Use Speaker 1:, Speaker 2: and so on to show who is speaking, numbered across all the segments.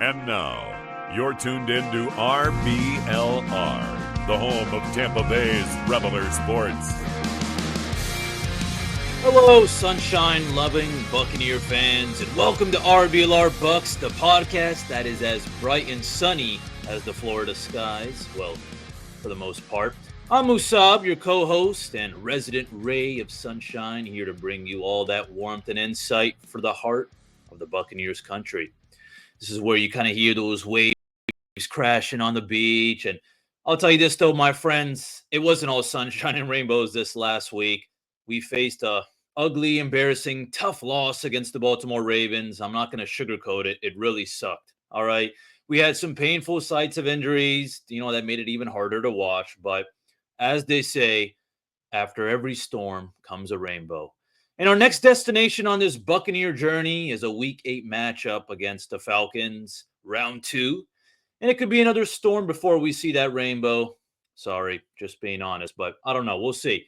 Speaker 1: And now, you're tuned in to RBLR, the home of Tampa Bay's RBLR Sports.
Speaker 2: Hello, sunshine-loving Buccaneer fans, and welcome to RBLR Bucs, the podcast that is as bright and sunny as the Florida skies. Well, for the most part. I'm Musab, your co-host and resident ray of sunshine, here to bring you all that warmth and insight for the heart of the Buccaneers country. This is where you kind of hear those waves crashing on the beach. And I'll tell you this, though, my friends, it wasn't all sunshine and rainbows this last week. We faced a ugly, embarrassing, tough loss against the Baltimore Ravens. I'm not going to sugarcoat it. It really sucked. All right. We had some painful sights of injuries, that made it even harder to watch. But as they say, after every storm comes a rainbow. And our next destination on this Buccaneer journey is a Week 8 matchup against the Falcons, round 2. And it could be another storm before we see that rainbow. Sorry, just being honest, but I don't know. We'll see.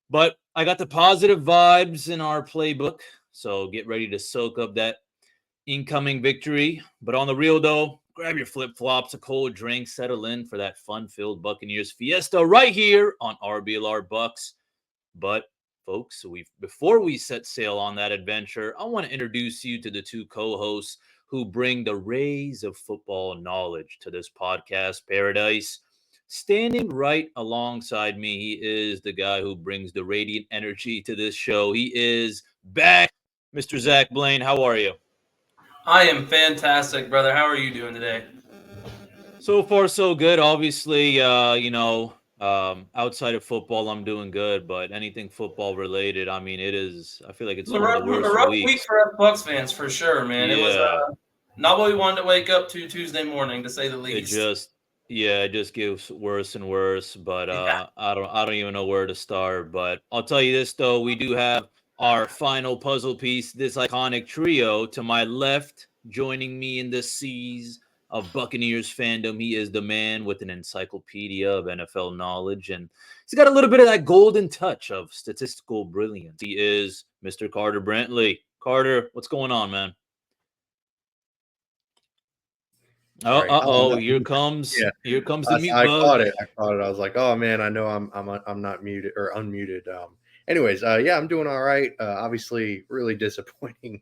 Speaker 2: But I got the positive vibes in our playbook, so get ready to soak up that incoming victory. But on the real, though, grab your flip-flops, a cold drink, settle in for that fun-filled Buccaneers fiesta right here on RBLR Bucs. But folks, before we set sail on that adventure, I want to introduce you to the two co-hosts who bring the rays of football knowledge to this podcast paradise. Standing right alongside me, he is the guy who brings the radiant energy to this show. He is back, Mr. Zach Blaine. How are you?
Speaker 3: I am fantastic, brother. How are you doing today?
Speaker 2: So far, so good. Obviously, outside of football, I'm doing good, but anything football related, I feel like it's one of the worst
Speaker 3: a rough
Speaker 2: weeks.
Speaker 3: week for us Bucs fans, for sure, man.
Speaker 2: Yeah.
Speaker 3: It was not what we wanted to wake up to Tuesday morning, to say the least.
Speaker 2: It just gets worse and worse, but
Speaker 3: Yeah.
Speaker 2: I don't even know where to start. But I'll tell you this, though, we do have our final puzzle piece, this iconic trio. To my left, joining me in the seas of Buccaneers fandom, he is the man with an encyclopedia of NFL knowledge, and he's got a little bit of that golden touch of statistical brilliance. He is Mr. Carter Brantley. Carter, what's going on, man? Here comes the mute
Speaker 4: I
Speaker 2: bug.
Speaker 4: caught it. I was like, oh man, I know I'm not muted or unmuted. Anyways, I'm doing all right. Obviously, really disappointing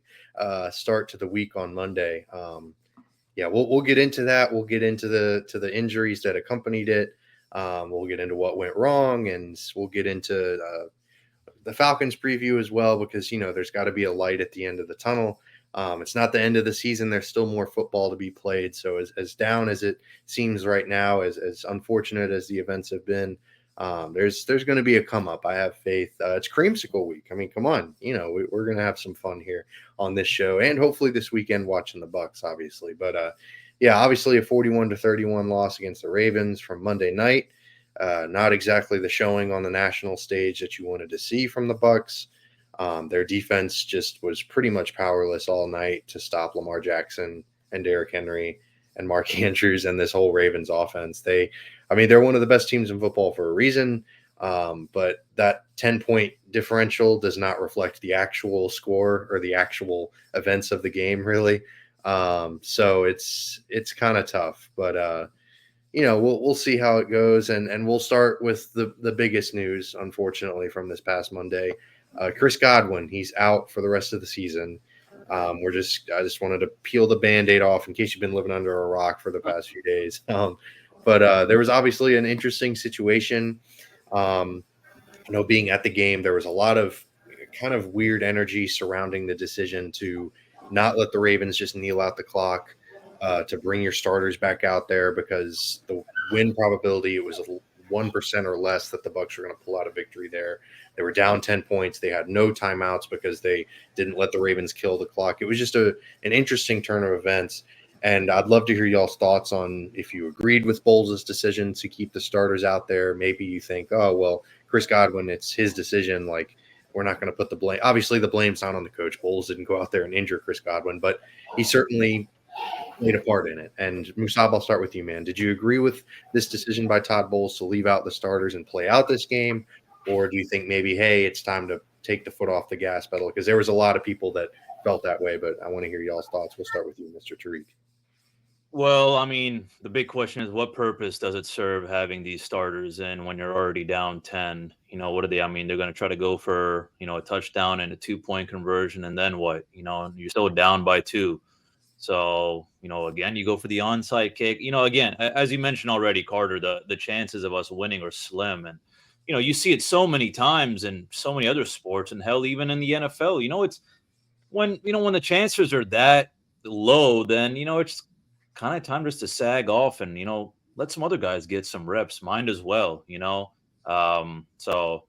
Speaker 4: start to the week on Monday. We'll get into that. We'll get into the injuries that accompanied it. We'll get into what went wrong, and we'll get into the Falcons preview as well, because there's got to be a light at the end of the tunnel. It's not the end of the season. There's still more football to be played. So as down as it seems right now, as unfortunate as the events have been, there's going to be a come up. I have faith. It's creamsicle week. I mean, come on, we're going to have some fun here on this show, and hopefully this weekend watching the Bucs, obviously. But obviously a 41-31 loss against the Ravens from Monday night. Not exactly the showing on the national stage that you wanted to see from the Bucs. Their defense just was pretty much powerless all night to stop Lamar Jackson and Derrick Henry and Mark Andrews and this whole Ravens offense. They're one of the best teams in football for a reason, but that 10-point differential does not reflect the actual score or the actual events of the game, really. So it's kind of tough, but we'll see how it goes, and we'll start with the biggest news, unfortunately, from this past Monday. Chris Godwin, he's out for the rest of the season. I just wanted to peel the Band-Aid off in case you've been living under a rock for the past few days. But there was obviously an interesting situation. Being at the game, there was a lot of kind of weird energy surrounding the decision to not let the Ravens just kneel out the clock, to bring your starters back out there, because the win probability, it was 1% or less that the Bucs were going to pull out a victory there. They were down 10 points. They had no timeouts because they didn't let the Ravens kill the clock. It was just an interesting turn of events. And I'd love to hear y'all's thoughts on if you agreed with Bowles' decision to keep the starters out there. Maybe you think, oh, well, Chris Godwin, it's his decision. Like, we're not going to put the blame. Obviously, the blame's not on the coach. Bowles didn't go out there and injure Chris Godwin, but he certainly played a part in it. And Musab, I'll start with you, man. Did you agree with this decision by Todd Bowles to leave out the starters and play out this game? Or do you think maybe, hey, it's time to take the foot off the gas pedal? Because there was a lot of people that felt that way, but I want to hear y'all's thoughts. We'll start with you, Mr. Tariq.
Speaker 2: Well, I mean, the big question is what purpose does it serve having these starters in when you're already down 10? What are they? I mean, they're going to try to go for, a touchdown and a 2-point conversion. And then what? You're still down by two. So, again, you go for the onside kick. Again, as you mentioned already, Carter, the chances of us winning are slim. And, you see it so many times in so many other sports and hell, even in the NFL. It's when the chances are that low, then it's kind of time just to sag off and let some other guys get some reps. Mind as well. So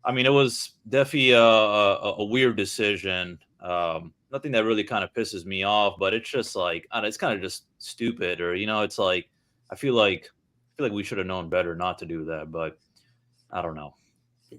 Speaker 2: I mean, it was definitely a weird decision. Nothing that really kind of pisses me off, but it's just like I don't know, it's kind of just stupid, or it's like I feel like we should have known better not to do that, but I don't know.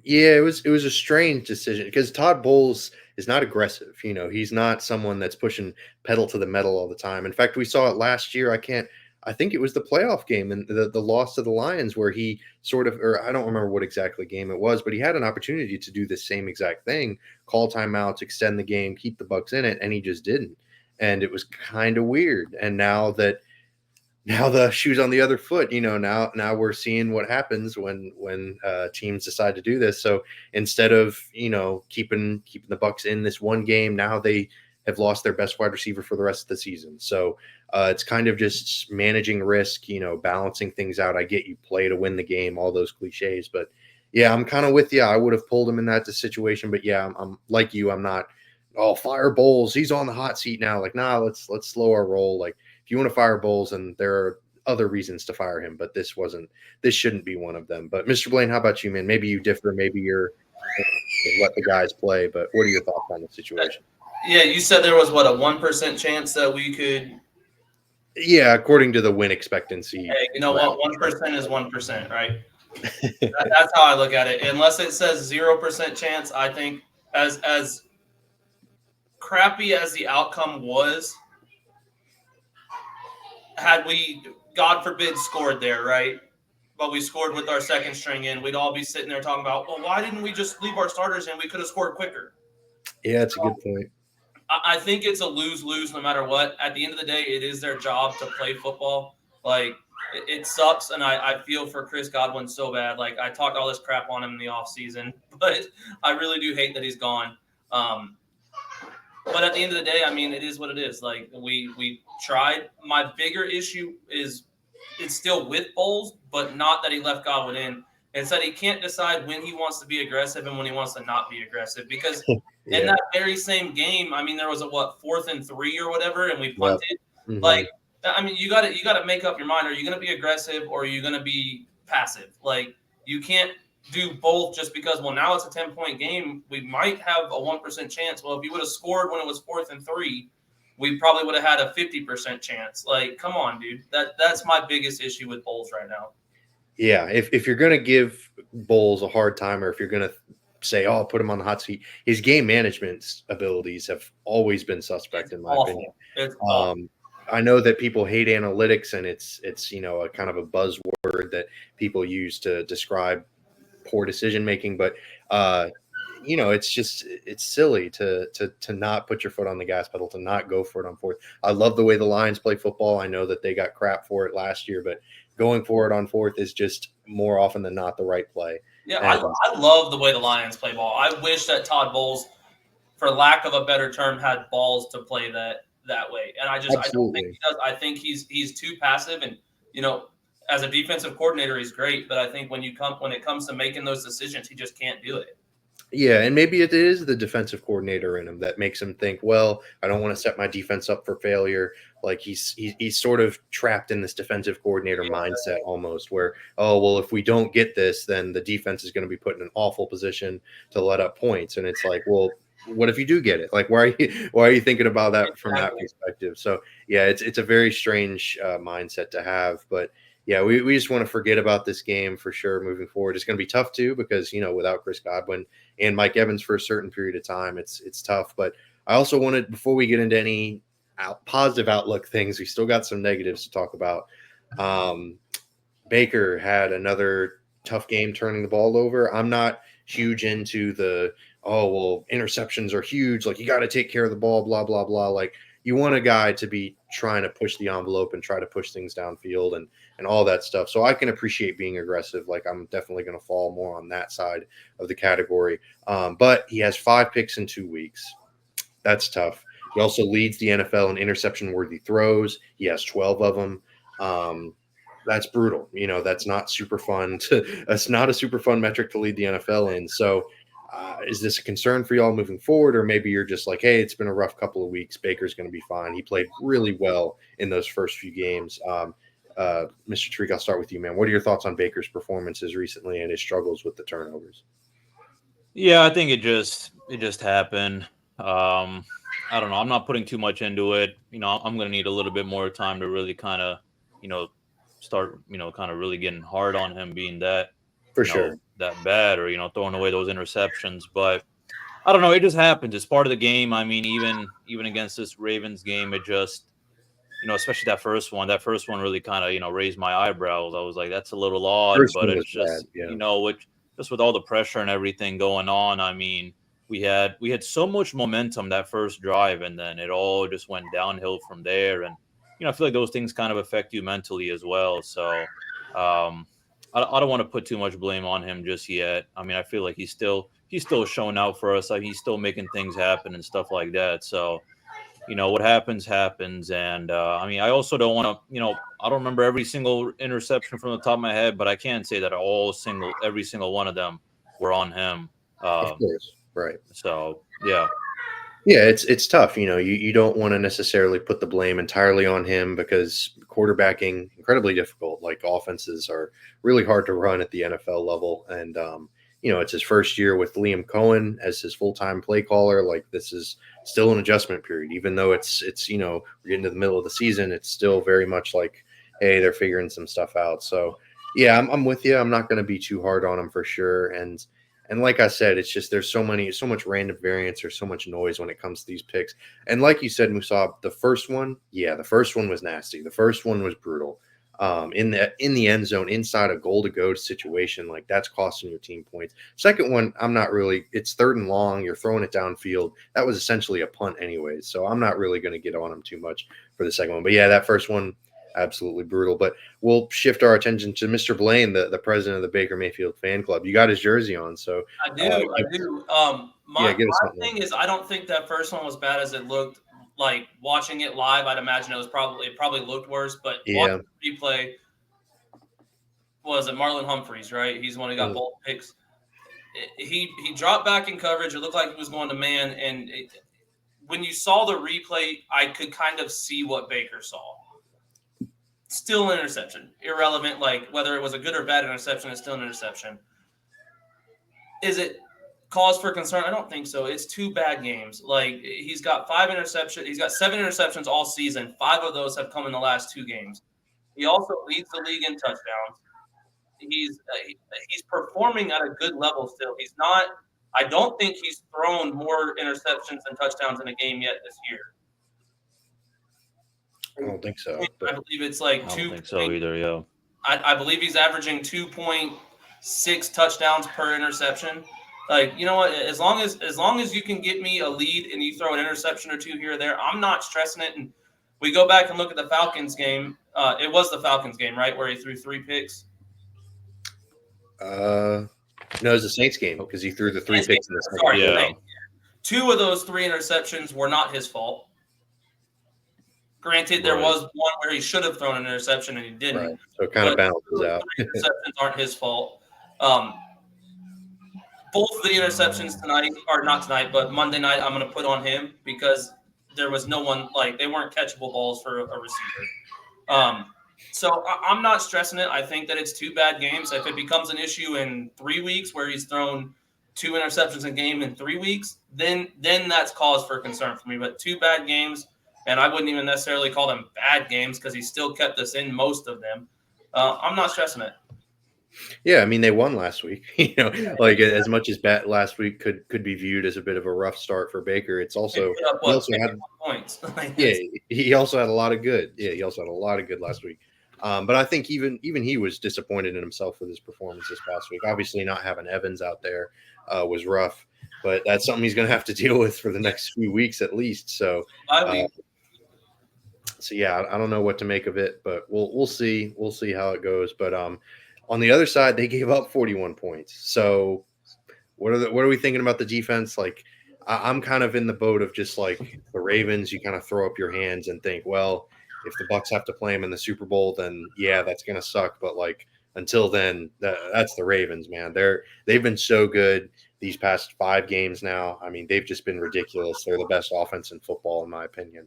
Speaker 4: Yeah, it was a strange decision because Todd Bowles is not aggressive. He's not someone that's pushing pedal to the metal all the time. In fact, we saw it last year. I think it was the playoff game and the loss to the Lions where he sort of, or I don't remember what exactly game it was, but he had an opportunity to do the same exact thing, call timeouts, extend the game, keep the Bucs in it, and he just didn't. And it was kind of weird. And now the shoe's on the other foot. Now we're seeing what happens when teams decide to do this. So instead of keeping the Bucs in this one game, now they have lost their best wide receiver for the rest of the season. So it's kind of just managing risk, balancing things out. I get you play to win the game, all those cliches, but yeah, I'm kind of with you. I would have pulled him in that situation, but yeah, I'm like you. I'm not. Oh, fire Bowles. He's on the hot seat now. Like, nah, let's slow our roll. Like, if you want to fire Bowles, and there are other reasons to fire him, but this shouldn't be one of them. But Mr. Blaine, how about you, man? Maybe you differ. Maybe you're let the guys play. But what are your thoughts on the situation?
Speaker 3: Yeah, you said there was what, a 1% chance that we could.
Speaker 4: Yeah, according to the win expectancy.
Speaker 3: Hey, you know what? 1% is 1%, right? That's how I look at it. Unless it says 0% chance, I think as crappy as the outcome was, had we, God forbid, scored there, right? But we scored with our second string in, we'd all be sitting there talking about, well, why didn't we just leave our starters in? We could have scored quicker.
Speaker 4: Yeah, that's a good point.
Speaker 3: I think it's a lose-lose no matter what. At the end of the day, it is their job to play football. Like, it sucks, and I feel for Chris Godwin so bad. Like, I talked all this crap on him in the offseason, but I really do hate that he's gone. But at the end of the day, I mean, it is what it is. Like, we tried. My bigger issue is it's still with Bowles, but not that he left Godwin in. It's that he can't decide when he wants to be aggressive and when he wants to not be aggressive. Because in that very same game, I mean, there was a 4th and 3 or whatever, and we punted.
Speaker 4: Yep. Mm-hmm.
Speaker 3: Like, I mean, you got to make up your mind. Are you going to be aggressive or are you going to be passive? Like, you can't do both just because, well, now it's a 10-point game. We might have a 1% chance. Well, if you would have scored when it was 4th and 3, we probably would have had a 50% chance. Like, come on, dude. That's my biggest issue with Bowles right now.
Speaker 4: Yeah, if you're going to give Bowles a hard time, or if you're going to say, oh, put him on the hot seat, his game management abilities have always been suspect, in my opinion.
Speaker 3: It's awful.
Speaker 4: I know that people hate analytics, and it's a kind of a buzzword that people use to describe poor decision making, but it's silly to not put your foot on the gas pedal, to not go for it on 4th. I love the way the Lions play football. I know that they got crap for it last year, but going for it on 4th is just more often than not the right play.
Speaker 3: Yeah, I love the way the Lions play ball. I wish that Todd Bowles, for lack of a better term, had balls to play that way. And I don't think he does. I think he's too passive, and as a defensive coordinator, he's great, but I think when it comes to making those decisions, he just can't do it.
Speaker 4: Yeah, and maybe it is the defensive coordinator in him that makes him think, well, I don't want to set my defense up for failure. Like he's sort of trapped in this defensive coordinator mindset almost, where, oh, well, if we don't get this, then the defense is going to be put in an awful position to let up points. And it's like, well, what if you do get it? Like, why are you thinking about that from that perspective? So yeah, it's a very strange mindset to have, but yeah, we just want to forget about this game for sure moving forward. It's going to be tough too, because without Chris Godwin and Mike Evans for a certain period of time, it's tough. But I also wanted, before we get into any positive outlook things, we still got some negatives to talk about. Baker had another tough game turning the ball over. I'm not huge into the, oh, well, interceptions are huge. Like, you got to take care of the ball, blah, blah, blah. Like, you want a guy to be trying to push the envelope and try to push things downfield and all that stuff. So I can appreciate being aggressive. Like, I'm definitely going to fall more on that side of the category. But he has 5 picks in 2 weeks. That's tough. He also leads the NFL in interception-worthy throws. He has 12 of them. That's brutal. That's not super fun. That's not a super fun metric to lead the NFL in. So is this a concern for y'all moving forward? Or maybe you're just like, hey, it's been a rough couple of weeks. Baker's going to be fine. He played really well in those first few games. Mr. Tariq, I'll start with you, man. What are your thoughts on Baker's performances recently and his struggles with the turnovers?
Speaker 2: Yeah, I think it just happened. I don't know. I'm not putting too much into it. I'm going to need a little bit more time to really kind of, start, kind of really getting hard on him being that,
Speaker 4: For sure.
Speaker 2: that bad, or, throwing away those interceptions. But I don't know. It just happens. It's part of the game. I mean, even against this Ravens game, it just, especially that first one really kind of, raised my eyebrows. I was like, that's a little odd,
Speaker 4: First
Speaker 2: but
Speaker 4: one
Speaker 2: it's
Speaker 4: was
Speaker 2: just,
Speaker 4: bad, yeah.
Speaker 2: just with all the pressure and everything going on. I mean, we had so much momentum that first drive, and then it all just went downhill from there. And, I feel like those things kind of affect you mentally as well. So I don't want to put too much blame on him just yet. I mean, I feel like he's still showing out for us. Like, he's still making things happen and stuff like that. So, what happens. And I mean, I also don't want to, I don't remember every single interception from the top of my head, but I can say that every single one of them were on him.
Speaker 4: Of course. Right.
Speaker 2: So, yeah.
Speaker 4: Yeah, it's tough. You don't want to necessarily put the blame entirely on him because quarterbacking incredibly difficult. Like, offenses are really hard to run at the NFL level, and it's his first year with Liam Cohen as his full-time play caller. Like, this is still an adjustment period, even though it's we're getting to the middle of the season. It's still very much like, hey, they're figuring some stuff out. So yeah, I'm with you. I'm not going to be too hard on him for sure, and like I said, it's just there's so much random variance or so much noise when it comes to these picks. And like you said, Musab, the first one was nasty. The first one was brutal. In the end zone, inside a goal to go situation, like, that's costing your team points. Second one, it's 3rd and long. You're throwing it downfield. That was essentially a punt anyways. So I'm not really going to get on him too much for the second one. But yeah, that first one, absolutely brutal. But we'll shift our attention to Mr. Blaine, the president of the Baker Mayfield fan club. You got his jersey on, so
Speaker 3: I do. My thing is, I don't think that first one was bad as it looked. Like, watching it live, I'd imagine it probably looked worse. But watching the replay, was it Marlon Humphreys, right? He's the one who got both picks. He dropped back in coverage. It looked like he was going to man, and when you saw the replay, I could kind of see what Baker saw. Still an interception. Irrelevant, like, whether it was a good or bad interception, it's still an interception. Is it cause for concern? I don't think so. It's 2 bad games. Like, he's got 5 interceptions. He's got 7 interceptions all season. 5 of those have come in the last 2 games. He also leads the league in touchdowns. He's performing at a good level still. He's not – I don't think he's thrown more interceptions than touchdowns in a game yet this year.
Speaker 4: I don't think so.
Speaker 3: I believe it's like 2.
Speaker 2: I don't think so either, yeah.
Speaker 3: I believe he's averaging 2.6 touchdowns per interception. Like, you know what? As long as you can get me a lead and you throw an interception or 2 here or there, I'm not stressing it. And we go back and look at the Falcons game. It was the Falcons game, right, where he threw 3 picks?
Speaker 4: No, it was the Saints game because he threw the 3 picks in the second.
Speaker 3: Sorry, yeah. 2 of those 3 interceptions were not his fault. Granted, there was one where he should have thrown an interception and he didn't.
Speaker 4: Right. So it kind of balances out.
Speaker 3: Interceptions aren't his fault. Both of the interceptions tonight, or not tonight, but Monday night, I'm going to put on him because there was no one, like, they weren't catchable balls for a receiver. So I'm not stressing it. I think that it's 2 bad games. If it becomes an issue in 3 weeks where he's thrown 2 interceptions a game in 3 weeks, then that's cause for concern for me. But 2 bad games. And I wouldn't even necessarily call them bad games because he still kept us in most of them. I'm not stressing it.
Speaker 4: Yeah, I mean, they won last week. Like, as much as last week could be viewed as a bit of a rough start for Baker, it's also he also had points. Yeah, he also had a lot of good. Yeah, he also had a lot of good last week. But I think even he was disappointed in himself with his performance this past week. Obviously, not having Evans out there was rough, but that's something he's going to have to deal with for the next few weeks at least. So. So yeah, I don't know what to make of it, but we'll see. We'll see how it goes. But on the other side, they gave up 41 points. So what are we thinking about the defense? Like, I'm kind of in the boat of just like the Ravens. You kind of throw up your hands and think, well, if the Bucs have to play them in the Super Bowl, then yeah, that's gonna suck. But like until then, that's the Ravens, man. They've been so good these past 5 games now. I mean, they've just been ridiculous. They're the best offense in football, in my opinion.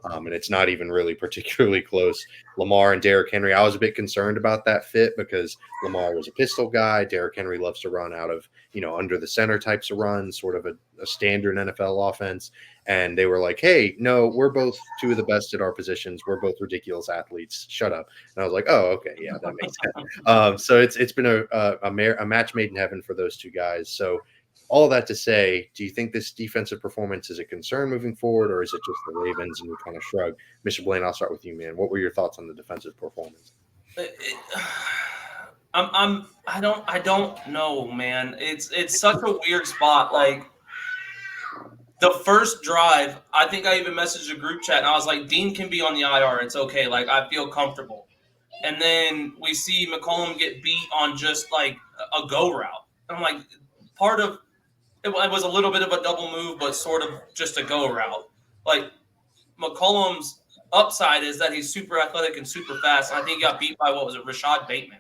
Speaker 4: And it's not even really particularly close. Lamar and Derrick Henry, I was a bit concerned about that fit because Lamar was a pistol guy. Derrick Henry loves to run out of, under the center types of runs, sort of a standard NFL offense. And they were like, hey, no, we're both two of the best at our positions. We're both ridiculous athletes. Shut up. And I was like, oh, okay. Yeah, that makes sense. So it's been a match made in heaven for those two guys. So all that to say, do you think this defensive performance is a concern moving forward, or is it just the Ravens and we kind of shrug? Mr. Blaine, I'll start with you, man. What were your thoughts on the defensive performance?
Speaker 3: I don't know, man. It's such a weird spot. Like the first drive, I think I even messaged a group chat and I was like, Dean can be on the IR. It's okay. Like I feel comfortable. And then we see McCollum get beat on just like a go route. And I'm like, part of it was a little bit of a double move, but sort of just a go route. Like McCollum's upside is that he's super athletic and super fast. And I think he got beat by, what was it, Rashad Bateman.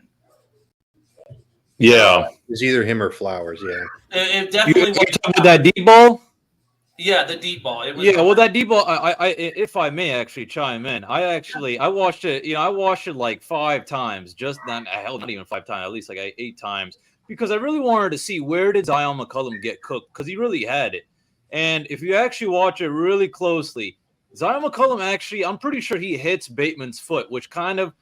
Speaker 2: Yeah.
Speaker 4: It was either him or Flowers, yeah.
Speaker 3: It definitely was.
Speaker 2: Talking about that deep ball?
Speaker 3: Yeah, the deep ball. It was
Speaker 2: that deep ball, I if I may actually chime in, I watched it, I watched it like 5 times, not even 5 times, at least like 8 times. Because I really wanted to see where did Zion McCollum get cooked, because he really had it. And if you actually watch it really closely, Zion McCollum actually, I'm pretty sure he hits Bateman's foot, which kind of,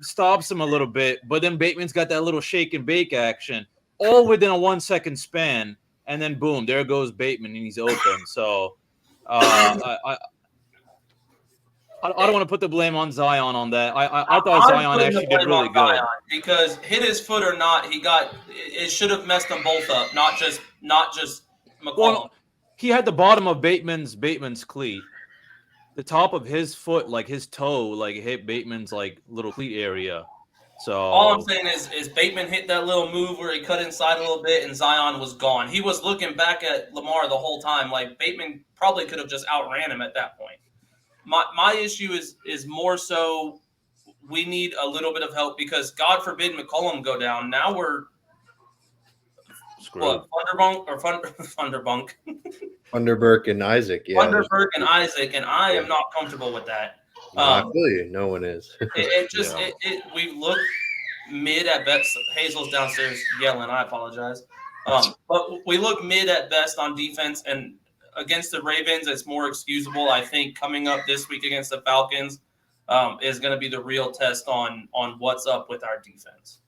Speaker 2: stops him a little bit. But then Bateman's got that little shake and bake action, all within a 1-second span. And then boom, there goes Bateman, and he's open. So I don't want to put the blame on Zion on that. I thought Zion actually did really good.
Speaker 3: Because hit his foot or not, it should have messed them both up, not just McCollum.
Speaker 2: Well, he had the bottom of Bateman's cleat, the top of his foot, like his toe, like hit Bateman's like little cleat area. So
Speaker 3: all I'm saying is Bateman hit that little move where he cut inside a little bit, and Zion was gone. He was looking back at Lamar the whole time. Like Bateman probably could have just outran him at that point. My issue is more so we need a little bit of help because God forbid McCollum go down. Now we're
Speaker 2: screwed.
Speaker 3: Funderburk
Speaker 4: and Isaac, yeah.
Speaker 3: Funderburk and Isaac, and I am not comfortable with that.
Speaker 4: I feel you. No one is.
Speaker 3: We look mid at best. Hazel's downstairs yelling. I apologize. But we look mid at best on defense, and against the Ravens, it's more excusable. I think coming up this week against the Falcons is going to be the real test on what's up with our defense.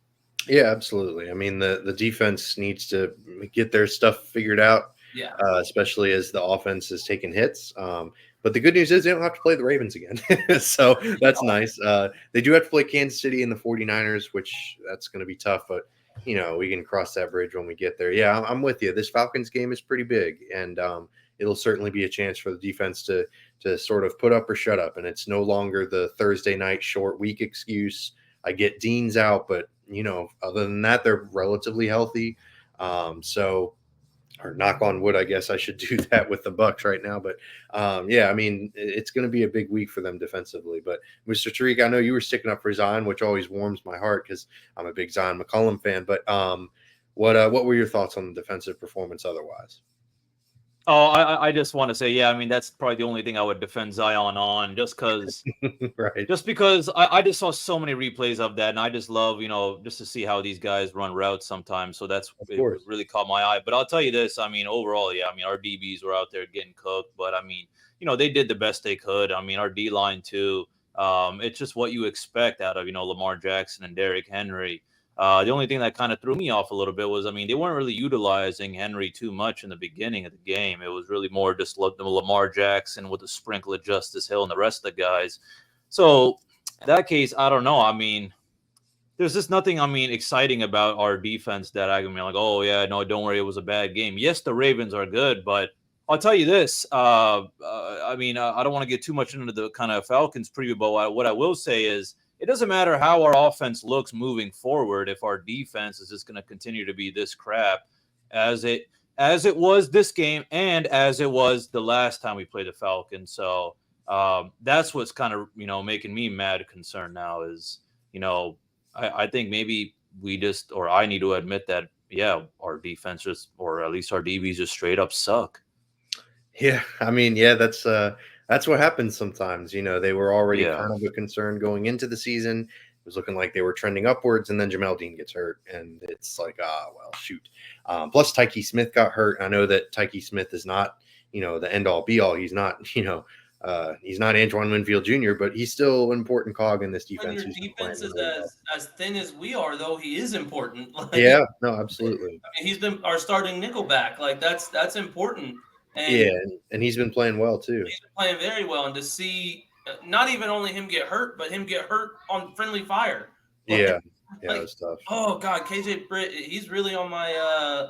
Speaker 4: Yeah, absolutely. I mean, the defense needs to get their stuff figured out.
Speaker 3: Yeah.
Speaker 4: Especially as the offense is taking hits. But the good news is they don't have to play the Ravens again. So that's nice. They do have to play Kansas City and the 49ers, which that's going to be tough. But, we can cross that bridge when we get there. Yeah, I'm with you. This Falcons game is pretty big. And it'll certainly be a chance for the defense to sort of put up or shut up. And it's no longer the Thursday night short week excuse. I get Dean's out, but, other than that, they're relatively healthy. Or knock on wood, I guess I should do that with the Bucs right now. But yeah, I mean, it's going to be a big week for them defensively. But Mr. Tariq, I know you were sticking up for Zion, which always warms my heart because I'm a big Zion McCollum fan. But what were your thoughts on the defensive performance otherwise?
Speaker 2: Oh, I just want to say, yeah, I mean, that's probably the only thing I would defend Zion on just because
Speaker 4: right.
Speaker 2: Just because I just saw so many replays of that, and I just love, just to see how these guys run routes sometimes. So it really caught my eye. But I'll tell you this, I mean, overall, yeah, I mean, our DBs were out there getting cooked, but I mean, they did the best they could. I mean, our D-line too. It's just what you expect out of, Lamar Jackson and Derrick Henry. The only thing that kind of threw me off a little bit was, I mean, they weren't really utilizing Henry too much in the beginning of the game. It was really more just Lamar Jackson with a sprinkle of Justice Hill and the rest of the guys. So in that case, I don't know. I mean, there's just nothing, exciting about our defense that I can be like, oh, yeah, no, don't worry, it was a bad game. Yes, the Ravens are good, but I'll tell you this. I mean, I don't want to get too much into the kind of Falcons preview, but what I will say is it doesn't matter how our offense looks moving forward if our defense is just going to continue to be this crap as it was this game and as it was the last time we played the Falcons. So that's what's kind of making me mad concerned now is I think maybe I need to admit that our defense or at least our DBs just straight up suck.
Speaker 4: Yeah, I mean, that's what happens sometimes. They were already kind of a concern going into the season. It was looking like they were trending upwards, and then Jamel Dean gets hurt, and it's like, well, shoot. Plus, Tyke Smith got hurt. I know that Tyke Smith is not, the end all be all. He's not, he's not Antoine Winfield Jr., but he's still an important cog in this defense.
Speaker 3: When your defense is as thin as we are, though, he is important. Like,
Speaker 4: yeah, no, absolutely.
Speaker 3: I mean, he's been our starting nickelback. Like that's important. And
Speaker 4: he's been playing well too.
Speaker 3: He's been playing very well, and to see not even only him get hurt, but him get hurt on friendly fire.
Speaker 4: Like, yeah, it was tough.
Speaker 3: Oh God, KJ Britt, he's really on my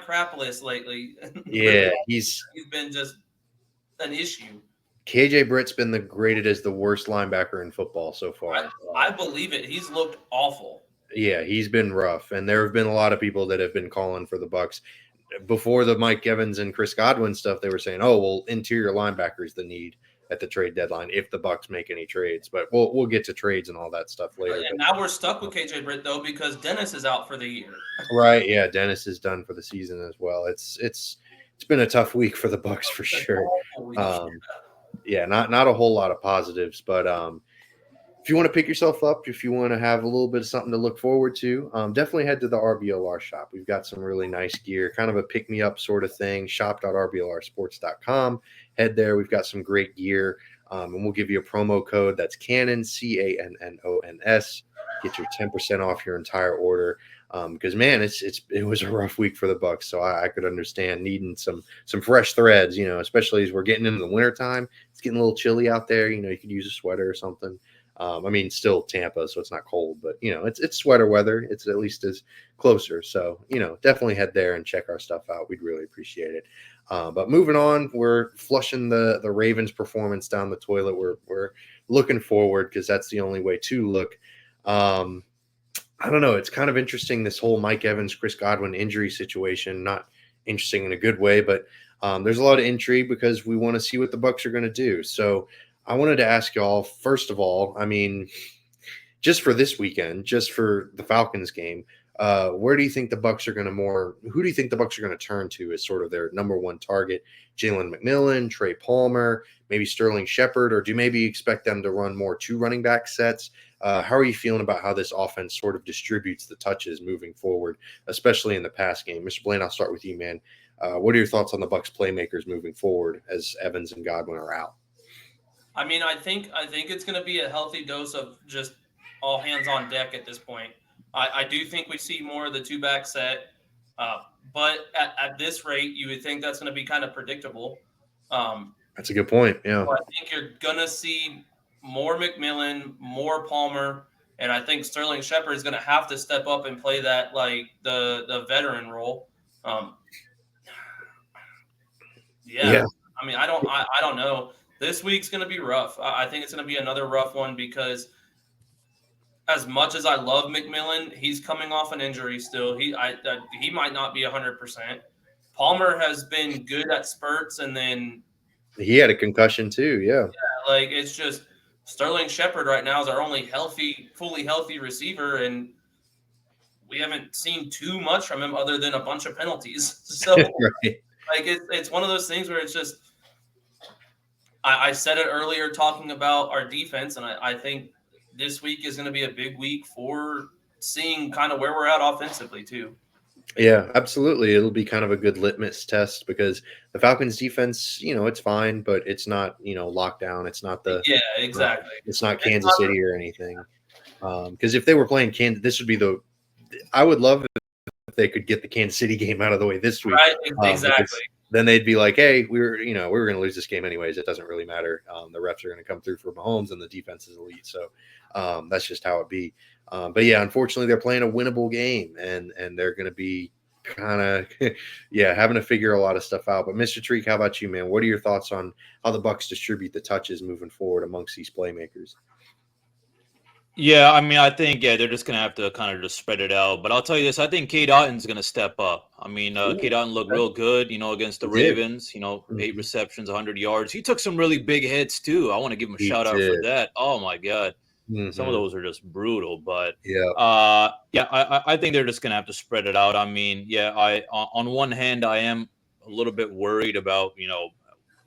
Speaker 3: crap list lately.
Speaker 4: Yeah,
Speaker 3: he's been just an issue.
Speaker 4: KJ Britt's been graded as the worst linebacker in football so far.
Speaker 3: I believe it. He's looked awful.
Speaker 4: Yeah, he's been rough, and there have been a lot of people that have been calling for the Bucs. Before the Mike Evans and Chris Godwin stuff, they were saying, "Oh, well, interior linebacker is the need at the trade deadline if the Bucs make any trades." But we'll get to trades and all that stuff later.
Speaker 3: And now we're stuck with KJ Britt though because Dennis is out for the year.
Speaker 4: Right? Yeah, Dennis is done for the season as well. It's been a tough week for the Bucs for sure. Yeah, not a whole lot of positives, but if you want to pick yourself up, if you want to have a little bit of something to look forward to, definitely head to the RBLR shop. We've got some really nice gear, kind of a pick-me-up sort of thing, shop.rblrsports.com. Head there. We've got some great gear, and we'll give you a promo code. That's Cannon, CANNONS. Get your 10% off your entire order. Because, man, it was a rough week for the Bucs, so I could understand needing some fresh threads, especially as we're getting into the wintertime. It's getting a little chilly out there. You could use a sweater or something. I mean, still Tampa, so it's not cold, but it's sweater weather. It's at least as closer. So, definitely head there and check our stuff out. We'd really appreciate it. But moving on, we're flushing the Ravens performance down the toilet. We're looking forward because that's the only way to look. I don't know. It's kind of interesting, this whole Mike Evans, Chris Godwin injury situation. Not interesting in a good way, but there's a lot of intrigue because we want to see what the Bucs are going to do. So I wanted to ask y'all, first of all, I mean, just for this weekend, just for the Falcons game, who do you think the Bucs are going to turn to as sort of their number one target? Jalen McMillan, Trey Palmer, maybe Sterling Shepard, or do you maybe expect them to run more two running back sets? How are you feeling about how this offense sort of distributes the touches moving forward, especially in the pass game? Mr. Blaine, I'll start with you, man. What are your thoughts on the Bucs playmakers moving forward as Evans and Godwin are out?
Speaker 3: I mean, I think it's going to be a healthy dose of just all hands on deck at this point. I do think we see more of the two-back set, but at this rate, you would think that's going to be kind of predictable.
Speaker 4: That's a good point, yeah.
Speaker 3: So I think you're going to see more McMillan, more Palmer, and I think Sterling Shepard is going to have to step up and play that, like, the veteran role. Yeah. I mean, I don't know. This week's going to be rough. I think it's going to be another rough one because as much as I love McMillan, he's coming off an injury still. He might not be 100%. Palmer has been good at spurts, and then
Speaker 4: he had a concussion too. Yeah,
Speaker 3: like it's just Sterling Shepard right now is our only fully healthy receiver, and we haven't seen too much from him other than a bunch of penalties. So,
Speaker 4: right.
Speaker 3: Like it's one of those things where it's just. I said it earlier talking about our defense, and I think this week is going to be a big week for seeing kind of where we're at offensively too.
Speaker 4: Yeah, absolutely. It'll be kind of a good litmus test because the Falcons defense, it's fine, but it's not, locked down. It's not
Speaker 3: exactly.
Speaker 4: It's not Kansas City or anything. Because if they were playing Kansas, this would be I would love if they could get the Kansas City game out of the way this week.
Speaker 3: Right, exactly.
Speaker 4: Then they'd be like, hey, we were going to lose this game anyways. It doesn't really matter. The refs are going to come through for Mahomes and the defense is elite. So that's just how it be. But yeah, unfortunately they're playing a winnable game and they're going to be kind of, yeah, having to figure a lot of stuff out. But Mr. Treek, how about you, man? What are your thoughts on how the Bucs distribute the touches moving forward amongst these playmakers?
Speaker 2: Yeah, I mean, I think they're just gonna have to kind of just spread it out. But I'll tell you this: I think Cade Otton's gonna step up. I mean, Cade Otton looked real good, against the
Speaker 4: He did.
Speaker 2: Ravens. 8
Speaker 4: Mhm.
Speaker 2: receptions, 100 yards. He took some really big hits too. I want to give him a
Speaker 4: He
Speaker 2: shout out for
Speaker 4: did.
Speaker 2: that. Oh my God, some of
Speaker 4: Mhm.
Speaker 2: those are just brutal. But
Speaker 4: Yeah.
Speaker 2: yeah, I think they're just gonna have to spread it out. I mean, yeah, on one hand, I am a little bit worried about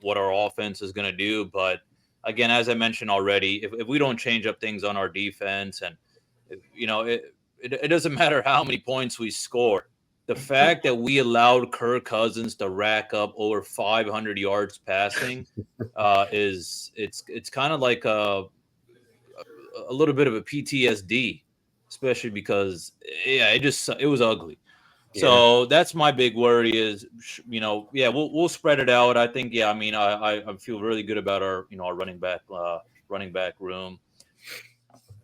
Speaker 2: what our offense is gonna do, but again, as I mentioned already, if we don't change up things on our defense and it doesn't matter how many points we score. The fact that we allowed Kirk Cousins to rack up over 500 yards passing it's kind of like a little bit of a PTSD, especially because it was ugly.
Speaker 4: Yeah.
Speaker 2: So that's my big worry is, yeah, we'll spread it out. I think, yeah, I mean, I feel really good about our running back room.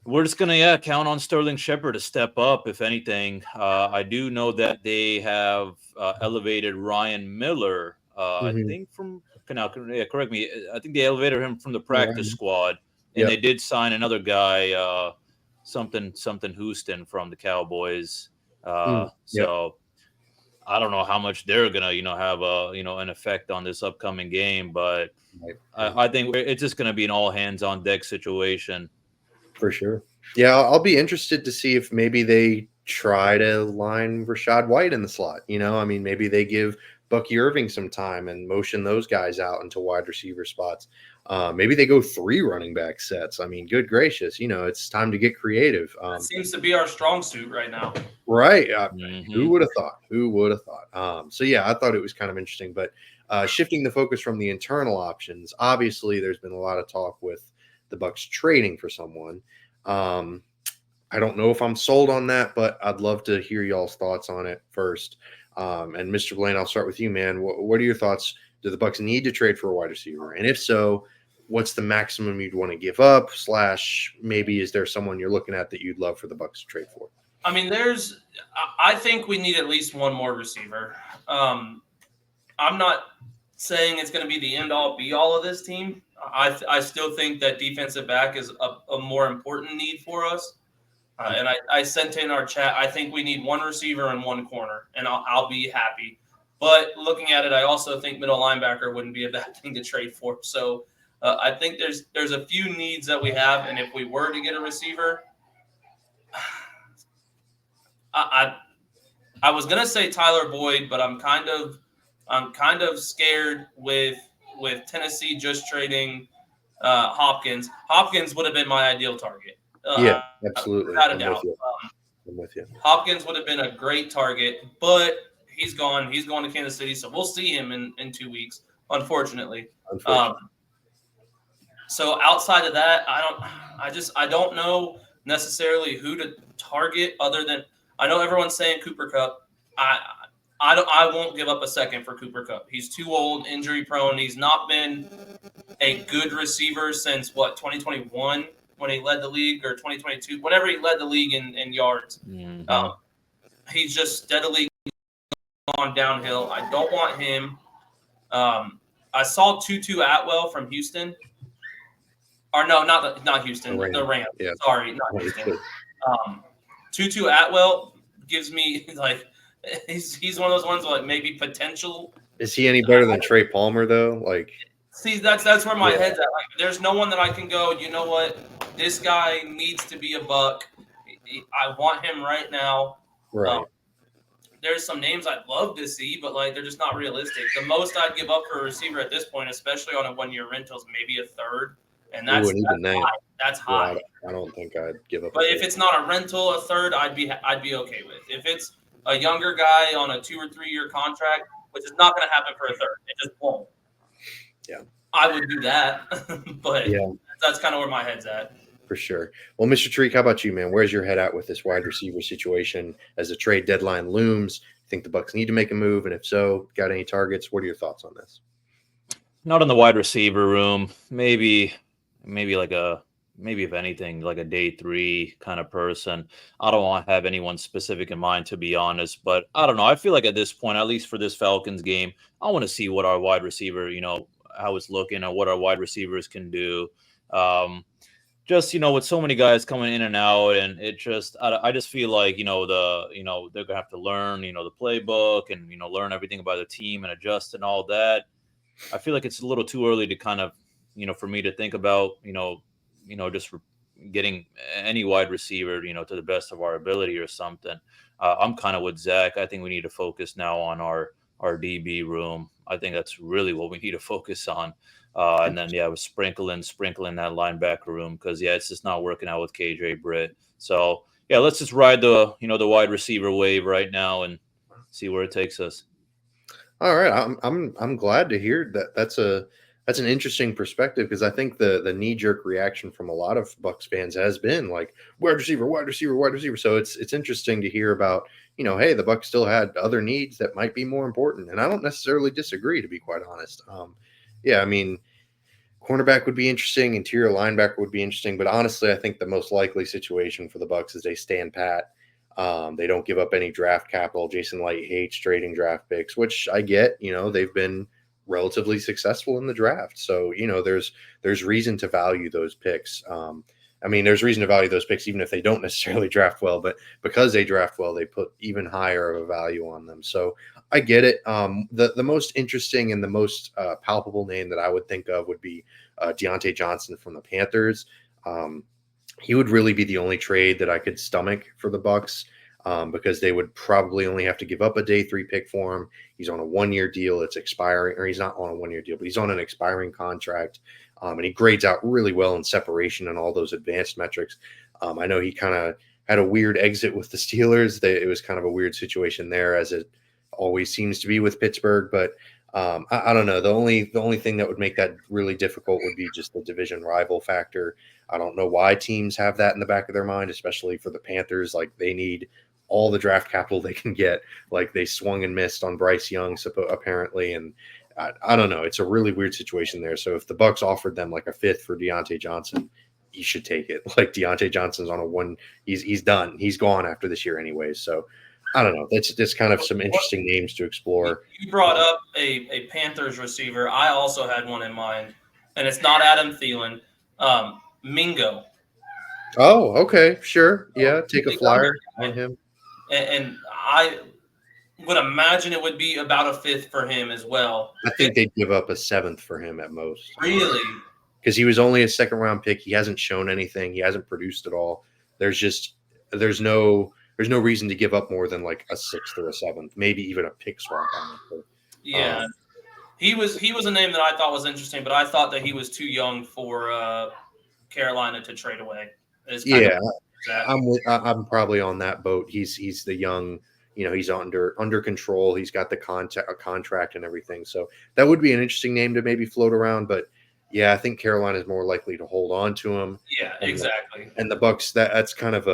Speaker 2: We're just gonna count on Sterling Shepard to step up, if anything. I do know that they have elevated Ryan Miller. I
Speaker 4: Mhm.
Speaker 2: think correct me. I think they elevated him from the
Speaker 4: All
Speaker 2: practice
Speaker 4: right.
Speaker 2: squad, and they
Speaker 4: Yep.
Speaker 2: did sign another guy, something Houston from the Cowboys.
Speaker 4: Yep.
Speaker 2: So I don't know how much they're gonna have an effect on this upcoming game, but
Speaker 4: Right.
Speaker 2: I think it's just gonna be an all hands on deck situation.
Speaker 4: For sure. Yeah, I'll be interested to see if maybe they try to line Rashad White in the slot. I mean, maybe they give Bucky Irving some time and motion those guys out into wide receiver spots. Maybe they go 3 running back sets. I mean, good gracious, it's time to get creative.
Speaker 3: That seems to be our strong suit right now.
Speaker 4: Right. Who
Speaker 2: Hmm.
Speaker 4: would have thought? Who would have thought? So yeah, I thought it was kind of interesting. But shifting the focus from the internal options, obviously, there's been a lot of talk with the Bucs trading for someone. Um, I don't know if I'm sold on that, but I'd love to hear y'all's thoughts on it first. And Mr. Blaine, I'll start with you, man. What are your thoughts? Do the Bucs need to trade for a wide receiver? And if so, what's the maximum you'd want to give up? / maybe is there someone you're looking at that you'd love for the Bucs to trade for?
Speaker 3: I mean, I think we need at least one more receiver. I'm not saying it's going to be the end all be all of this team. I still think that defensive back is a more important need for us. And I sent in our chat. I think we need one receiver and one corner, and I'll be happy. But looking at it, I also think middle linebacker wouldn't be a bad thing to trade for. So I think there's a few needs that we have, and if we were to get a receiver, I was gonna say Tyler Boyd, but I'm kind of scared with Tennessee just trading Hopkins. Hopkins would have been my ideal target.
Speaker 4: Yeah, absolutely.
Speaker 3: Without a
Speaker 4: I'm
Speaker 3: doubt.
Speaker 4: with you. I'm with you.
Speaker 3: Hopkins would have been a great target, but he's gone. He's going to Kansas City, so we'll see him in 2 weeks, unfortunately. So outside of that, I don't know necessarily who to target other than I know everyone's saying Cooper Kupp. I won't give up a second for Cooper Kupp. He's too old, injury prone. He's not been a good receiver since 2021 when he led the league, or 2022, whenever he led the league in yards.
Speaker 2: Mm-hmm.
Speaker 3: He's just steadily gone downhill. I don't want him. I saw Tutu Atwell from Houston. Or no, not Houston. The Rams.
Speaker 4: Yeah.
Speaker 3: Sorry, not Houston. Tutu Atwell gives me he's one of those ones like maybe potential.
Speaker 4: Is he any better than Trey Palmer though?
Speaker 3: See, that's where my head's at. Like, there's no one that I can go, you know what? This guy needs to be a Buck. I want him right now.
Speaker 4: Right.
Speaker 3: There's some names I'd love to see, but they're just not realistic. The most I'd give up for a receiver at this point, especially on a 1-year rental, is maybe a third, and that's high. That's high.
Speaker 4: Yeah, I don't think I'd give up.
Speaker 3: But if it's not a rental, a third, I'd be okay with. If it's a younger guy on a 2 or 3 year contract, which is not going to happen for a third, it just won't.
Speaker 4: Yeah,
Speaker 3: I would do that, but
Speaker 4: yeah,
Speaker 3: that's kind of where my head's at.
Speaker 4: For sure. Well, Mr. Treek, how about you, man? Where's your head at with this wide receiver situation as the trade deadline looms? Think the Bucs need to make a move, and if so, got any targets? What are your thoughts on this?
Speaker 2: Not in the wide receiver room. Maybe like a maybe if anything, like a day 3 kind of person. I don't want to have anyone specific in mind, to be honest, but I don't know. I feel like at this point, at least for this Falcons game, I want to see what our wide receiver, how it's looking and what our wide receivers can do. Just with so many guys coming in and out, and I just feel like they're gonna have to learn the playbook and learn everything about the team and adjust and all that. I feel like it's a little too early to kind of for me to think about just getting any wide receiver to the best of our ability or something. I'm kind of with Zach. I think we need to focus now on our DB room. I think that's really what we need to focus on. And then we're sprinkling that linebacker room because it's just not working out with KJ Britt. So let's just ride the the wide receiver wave right now and see where it takes us.
Speaker 4: All right, I'm glad to hear that. That's an interesting perspective because I think the knee jerk reaction from a lot of Bucs fans has been like wide receiver, wide receiver, wide receiver. So it's interesting to hear about hey, the Bucs still had other needs that might be more important, and I don't necessarily disagree, to be quite honest. I mean, cornerback would be interesting, interior linebacker would be interesting, but honestly, I think the most likely situation for the Bucs is they stand pat. They don't give up any draft capital. Jason Light hates trading draft picks, which I get. They've been relatively successful in the draft, so there's reason to value those picks. There's reason to value those picks even if they don't necessarily draft well, but because they draft well, they put even higher of a value on them. So I get it. The most interesting and the most palpable name that I would think of would be Deontay Johnson from the Panthers. He would really be the only trade that I could stomach for the Bucs because they would probably only have to give up a day 3 pick for him. He's on a 1-year deal. It's expiring, or he's not on a 1-year deal, but he's on an expiring contract. And he grades out really well in separation and all those advanced metrics. I know he kind of had a weird exit with the Steelers. It was kind of a weird situation there, as it always seems to be with Pittsburgh. But I don't know. The only thing that would make that really difficult would be just the division rival factor. I don't know why teams have that in the back of their mind, especially for the Panthers. Like, they need all the draft capital they can get. Like, they swung and missed on Bryce Young, apparently, and I don't know. It's a really weird situation there. So if the Bucs offered them like a 5th for Deontay Johnson, you should take it. Like, Deontay Johnson's on a 1. He's done. He's gone after this year anyways. So I don't know. That's kind of some interesting names to explore.
Speaker 3: You brought up a Panthers receiver. I also had one in mind, and it's not Adam Thielen. Mingo.
Speaker 4: Oh, okay, sure. Yeah, take a flyer on him.
Speaker 3: And I would imagine it would be about a 5th for him as well.
Speaker 4: I think they'd give up a 7th for him at most.
Speaker 3: Really?
Speaker 4: Because he was only a 2nd-round pick. He hasn't shown anything. He hasn't produced at all. There's no reason to give up more than like a 6th or a 7th, maybe even a pick swap.
Speaker 3: Yeah. He was a name that I thought was interesting, but I thought that he was too young for Carolina to trade away.
Speaker 4: I'm probably on that boat. He's the young, he's under control. He's got the contract and everything. So that would be an interesting name to maybe float around. But yeah, I think Carolina is more likely to hold on to him.
Speaker 3: Yeah, exactly.
Speaker 4: And the Bucs, that's kind of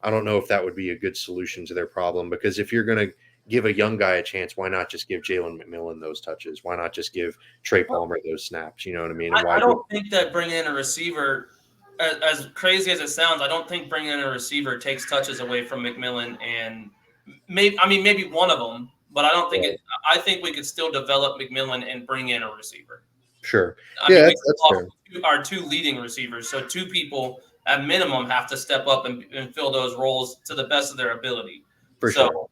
Speaker 4: I don't know if that would be a good solution to their problem, because if you're going to give a young guy a chance, why not just give Jalen McMillan those touches? Why not just give Trey Palmer those snaps? You know what I mean?
Speaker 3: I don't think that bringing in a receiver, as crazy as it sounds, I don't think bringing in a receiver takes touches away from McMillan, and maybe one of them, but I don't think I think we could still develop McMillan and bring in a receiver.
Speaker 4: Sure. That's fair.
Speaker 3: Our 2 leading receivers, so 2 people at minimum have to step up and fill those roles to the best of their ability.
Speaker 4: For sure.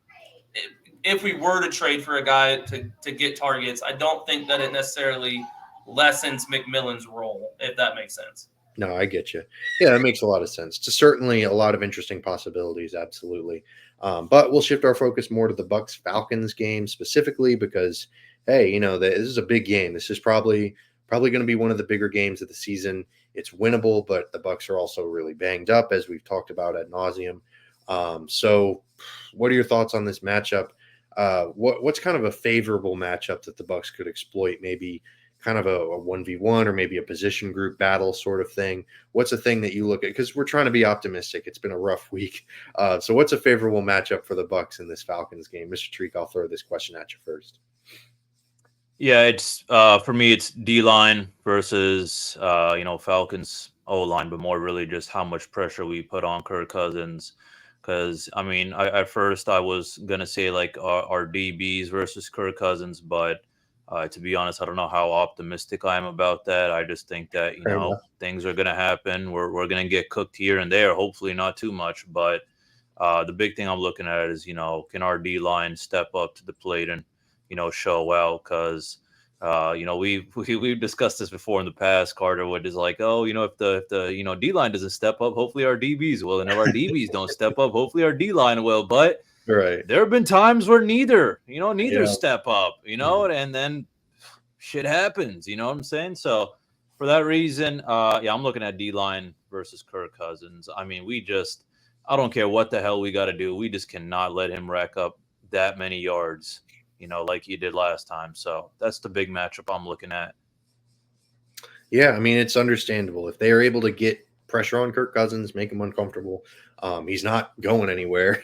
Speaker 3: If we were to trade for a guy to get targets, I don't think that it necessarily lessens McMillan's role, if that makes sense.
Speaker 4: No, I get you. Yeah, that makes a lot of sense. It's certainly a lot of interesting possibilities, absolutely. But we'll shift our focus more to the Bucs-Falcons game specifically because, hey, this is a big game. This is probably going to be one of the bigger games of the season. It's winnable, but the Bucs are also really banged up, as we've talked about ad nauseum. So what are your thoughts on this matchup? What's kind of a favorable matchup that the Bucs could exploit? Maybe kind of a 1v1 or maybe a position group battle sort of thing. What's a thing that you look at? Because we're trying to be optimistic. It's been a rough week. So what's a favorable matchup for the Bucs in this Falcons game? Mr. Treek, I'll throw this question at you first.
Speaker 2: Yeah, it's for me, it's D-line versus Falcons O-line, but more really just how much pressure we put on Kirk Cousins. Because, I mean, at first I was going to say like our DBs versus Kirk Cousins, but to be honest, I don't know how optimistic I am about that. I just think that,
Speaker 4: Fair enough.
Speaker 2: things are going to happen. We're going to get cooked here and there, hopefully not too much. But the big thing I'm looking at is, can our D-line step up to the plate and, show out? Because we've discussed this before in the past, Carter, what is like, oh, if the D-line doesn't step up, hopefully our DBs will. And if our DBs don't step up, hopefully our D-line will. But
Speaker 4: Right.
Speaker 2: there have been times where neither
Speaker 4: Yeah.
Speaker 2: step up, and then shit happens, you know what I'm saying? So for that reason, I'm looking at D-line versus Kirk Cousins. I mean, I don't care what the hell we got to do. We just cannot let him rack up that many yards, like he did last time. So that's the big matchup I'm looking at.
Speaker 4: Yeah, I mean, it's understandable. If they are able to get pressure on Kirk Cousins, make him uncomfortable, he's not going anywhere.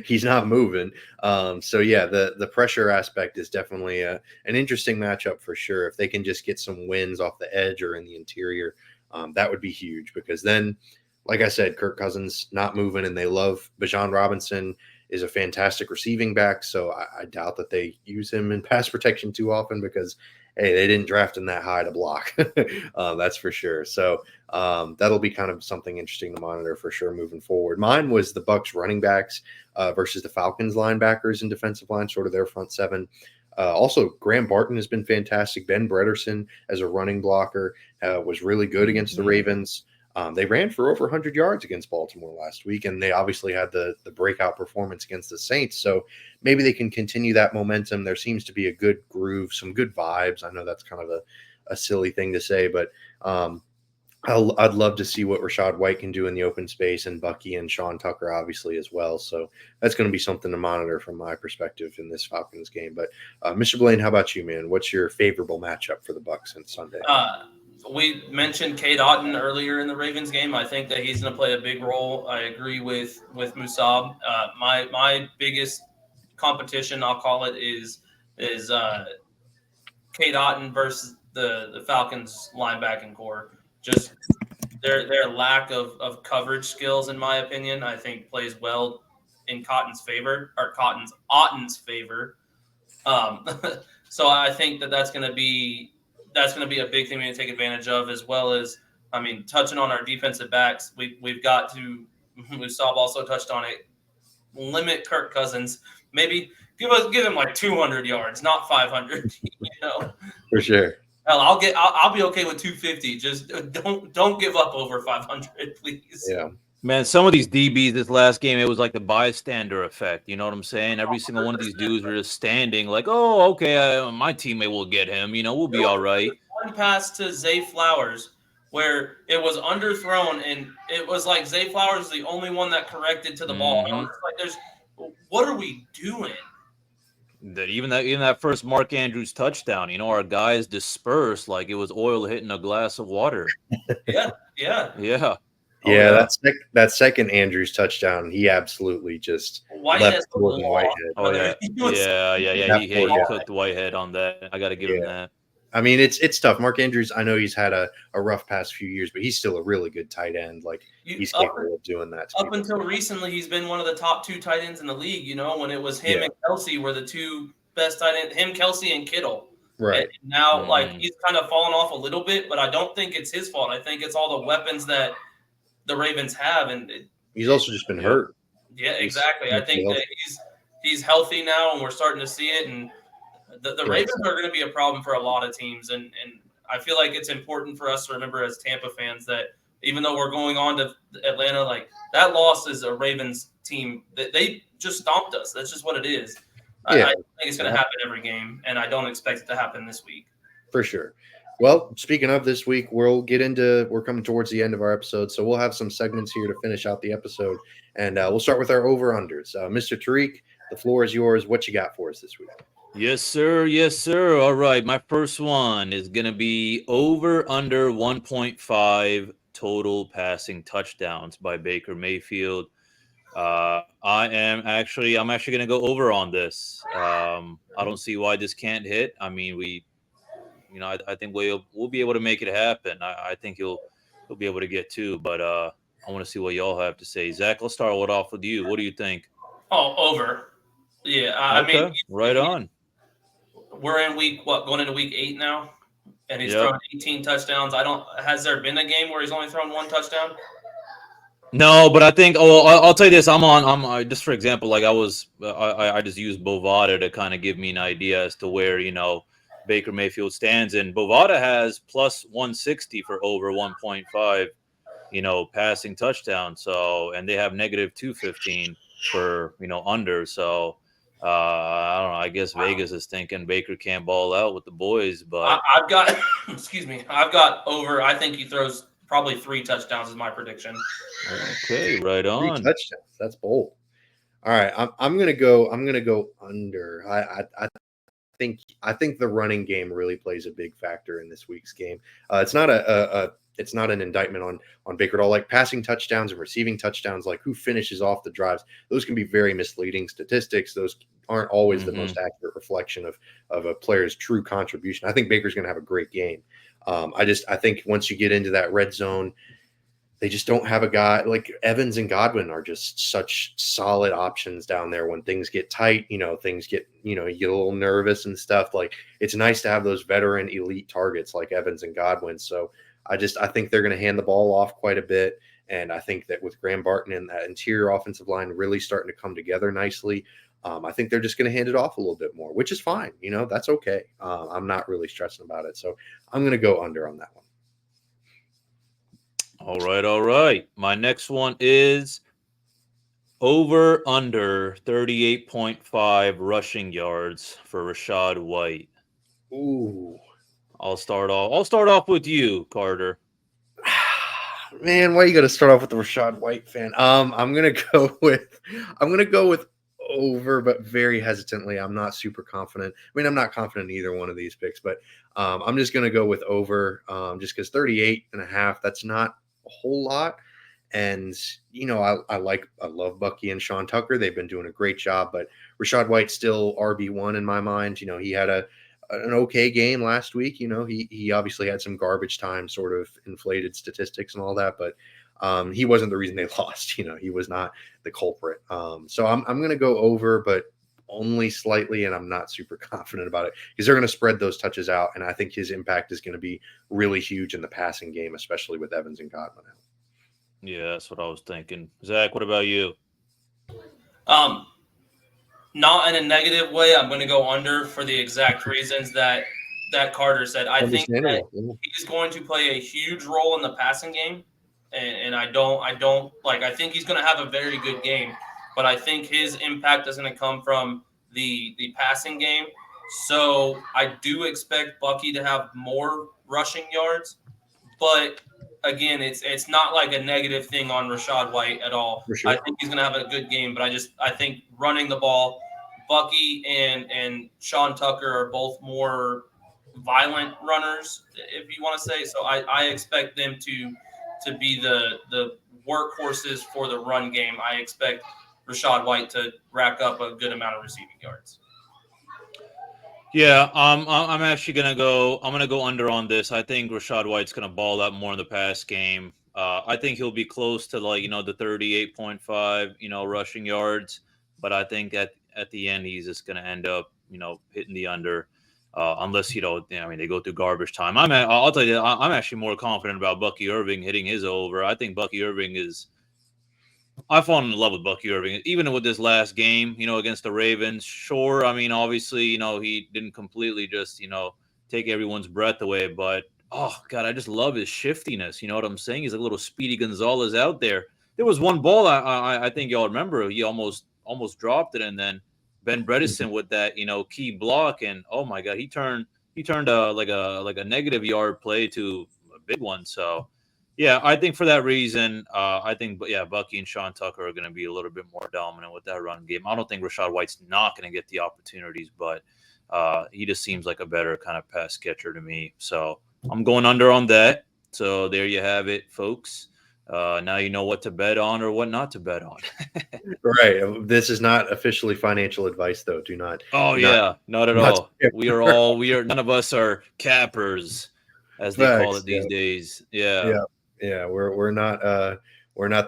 Speaker 4: He's not moving. So yeah, the pressure aspect is definitely an interesting matchup for sure. If they can just get some wins off the edge or in the interior, that would be huge, because then, like I said, Kirk Cousins not moving, and they love Bijan Robinson is a fantastic receiving back. So I doubt that they use him in pass protection too often, because hey, they didn't draft him that high to block. That's for sure. So that'll be kind of something interesting to monitor for sure moving forward. Mine was the Bucs running backs versus the Falcons linebackers and defensive line, sort of their front seven. Also, Graham Barton has been fantastic. Ben Bredesen as a running blocker was really good against the Ravens. They ran for over 100 yards against Baltimore last week, and they obviously had the breakout performance against the Saints. So maybe they can continue that momentum. There seems to be a good groove, some good vibes. I know that's kind of a silly thing to say, but I'd love to see what Rachaad White can do in the open space, and Bucky and Sean Tucker obviously as well. So that's going to be something to monitor from my perspective in this Falcons game. But Mr. Blaine, how about you, man? What's your favorable matchup for the Bucs on Sunday?
Speaker 3: We mentioned Cade Otton earlier in the Ravens game. I think that he's going to play a big role. I agree with Musab. My biggest competition, I'll call it, is Cade Otton versus the Falcons linebacking core. Just their lack of coverage skills, in my opinion, I think plays well in Otton's favor. So I think that's going to be a big thing we need to take advantage of, as well as, I mean, touching on our defensive backs, we've got to, Musab also touched on it, limit Kirk Cousins. Maybe give him like 200 yards, not 500.
Speaker 4: For sure.
Speaker 3: Hell, I'll be okay with 250. Just don't give up over 500, please.
Speaker 4: Yeah.
Speaker 2: Man, some of these DBs this last game, it was like the bystander effect. You know what I'm saying? Every single one of these dudes were just standing like, oh, okay, my teammate will get him. We'll be all right.
Speaker 3: One pass to Zay Flowers where it was underthrown, and it was like Zay Flowers was the only one that corrected to the ball. And I was like, what are we doing?
Speaker 2: That even that first Mark Andrews touchdown, our guys dispersed like it was oil hitting a glass of water.
Speaker 3: Yeah.
Speaker 4: Yeah, that second Andrews touchdown, he absolutely just left Jordan Whitehead.
Speaker 2: Oh yeah. He cooked Whitehead on that. I got to give him that.
Speaker 4: I mean, it's tough. Mark Andrews, I know he's had a rough past few years, but he's still a really good tight end. Like, he's capable of doing that.
Speaker 3: Up until recently, he's been one of the top 2 tight ends in the league. When it was him and Kelsey were the 2 best tight ends, him, Kelsey, and Kittle.
Speaker 4: Right.
Speaker 3: And now, he's kind of fallen off a little bit, but I don't think it's his fault. I think it's all the weapons that the Ravens have, and
Speaker 4: he's also just been hurt.
Speaker 3: Yeah, exactly. I think that he's healthy now, and we're starting to see it. And the Ravens are going to be a problem for a lot of teams, and I feel like it's important for us to remember as Tampa fans that even though we're going on to Atlanta, like, that loss is a Ravens team that they just stomped us. That's just what it is. I think it's going to happen every game, and I don't expect it to happen this week.
Speaker 4: For sure. Well, speaking of this week, we're coming towards the end of our episode, so we'll have some segments here to finish out the episode, and we'll start with our over-unders. Mr. Tariq, the floor is yours. What you got for us this week?
Speaker 2: Yes, sir. All right, my first one is going to be over under 1.5 total passing touchdowns by Baker Mayfield. I'm actually going to go over on this. I don't see why this can't hit. I mean, I think we'll be able to make it happen. I think he'll he'll be able to get 2. But I want to see what y'all have to say. Zach, let's start it off with you. What do you think?
Speaker 3: Oh, over. Yeah, I mean,
Speaker 2: Okay, right on.
Speaker 3: we're in going into week 8 now, and he's
Speaker 2: Yep.
Speaker 3: thrown 18 touchdowns. Has there been a game where he's only thrown 1 touchdown?
Speaker 2: No, but I think. Oh, I'll tell you this. I'm just for example, like I just used Bovada to kind of give me an idea as to where Baker Mayfield stands, and Bovada has plus 160 for over 1.5, passing touchdown. So, and they have negative 215 for under. So, I don't know. I guess Vegas is thinking Baker can't ball out with the boys, but
Speaker 3: I've got, excuse me, I've got over. I think he throws probably 3 touchdowns is my prediction.
Speaker 2: okay, right
Speaker 4: 3
Speaker 2: on.
Speaker 4: touchdowns. That's bold. All right, I'm gonna go under. I think the running game really plays a big factor in this week's game. It's not it's not an indictment on Baker at all. Like passing touchdowns and receiving touchdowns, like who finishes off the drives, those can be very misleading statistics. Those aren't always the most accurate reflection of a player's true contribution. I think Baker's going to have a great game. I think once you get into that red zone, they just don't have a guy like Evans and Godwin are just such solid options down there when things get tight, things get, you get a little nervous and stuff. Like it's nice to have those veteran elite targets like Evans and Godwin. So I think they're going to hand the ball off quite a bit. And I think that with Graham Barton and that interior offensive line really starting to come together nicely, I think they're just going to hand it off a little bit more, which is fine. That's okay. I'm not really stressing about it. So I'm going to go under on that one.
Speaker 2: All right. My next one is over under 38.5 rushing yards for Rachaad White.
Speaker 4: Ooh.
Speaker 2: I'll start off with you, Carter.
Speaker 4: Man, why you got to start off with the Rachaad White fan? I'm gonna go with over, but very hesitantly. I'm not super confident. I mean, I'm not confident in either one of these picks, but I'm just gonna go with over, just because 38.5. That's not a whole lot. And I love Bucky and Sean Tucker. They've been doing a great job, but Rachaad White's still RB1 in my mind. He had an okay game last week. He obviously had some garbage time sort of inflated statistics and all that, but he wasn't the reason they lost. He was not the culprit. So I'm going to go over, but only slightly, and I'm not super confident about it because they're going to spread those touches out, and I think his impact is going to be really huge in the passing game, especially with Evans and Godwin out.
Speaker 2: Yeah, that's what I was thinking. Zach, what about you?
Speaker 3: Not in a negative way. I'm going to go under for the exact reasons that Carter said. I think that he's going to play a huge role in the passing game, and I think he's going to have a very good game, but I think his impact is going to come from the passing game. So I do expect Bucky to have more rushing yards, but again, it's not like a negative thing on Rachaad White at all. Sure. I think he's going to have a good game, but I think running the ball, Bucky and Sean Tucker are both more violent runners, if you want to say. So I expect them to be the workhorses for the run game. I expect Rachaad White to rack up a good amount of receiving yards.
Speaker 2: Yeah, I'm actually gonna go. I'm gonna go under on this. I think Rachaad White's gonna ball out more in the pass game. I think he'll be close to the 38.5 rushing yards, but I think at the end he's just gonna end up hitting the under, unless they go through garbage time. I'll tell you, I'm actually more confident about Bucky Irving hitting his over. I think Bucky Irving is. I've fallen in love with Bucky Irving, even with this last game, against the Ravens. Sure, I mean, obviously, he didn't completely just, take everyone's breath away. But, oh, God, I just love his shiftiness. You know what I'm saying? He's a little Speedy Gonzalez out there. There was one ball I think y'all remember. He almost dropped it, and then Ben Bredesen with that, key block. And, oh, my God, he turned like a negative yard play to a big one. So, yeah, I think for that reason, Bucky and Sean Tucker are going to be a little bit more dominant with that run game. I don't think Rachaad White's not going to get the opportunities, but he just seems like a better kind of pass catcher to me. So I'm going under on that. So there you have it, folks. Now you know what to bet on or what not to bet on.
Speaker 4: Right. This is not officially financial advice, though. Do not.
Speaker 2: Oh, not at all. None of us are cappers, as they call it these days. Yeah.
Speaker 4: Yeah, we're not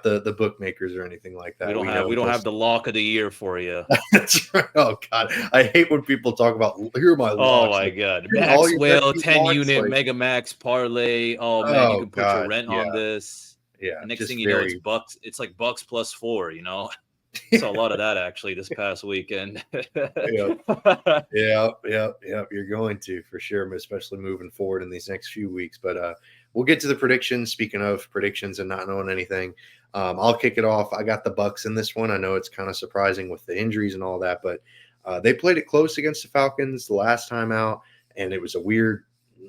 Speaker 4: the bookmakers or anything like that.
Speaker 2: We don't have the lock of the year for you.
Speaker 4: That's right. Oh God, I hate when people talk about here are my locks.
Speaker 2: Oh my God, Maxwell 10-unit Mega Max parlay. Oh man, you can put your rent on this.
Speaker 4: Yeah.
Speaker 2: The next thing you know, it's Bucs. It's like Bucs plus 4. You know, saw a lot of that actually this past weekend.
Speaker 4: Yeah. You're going to for sure, especially moving forward in these next few weeks. But we'll get to the predictions. Speaking of predictions and not knowing anything, I'll kick it off. I got the Bucs in this one. I know it's kind of surprising with the injuries and all that, but they played it close against the Falcons the last time out, and it was a weird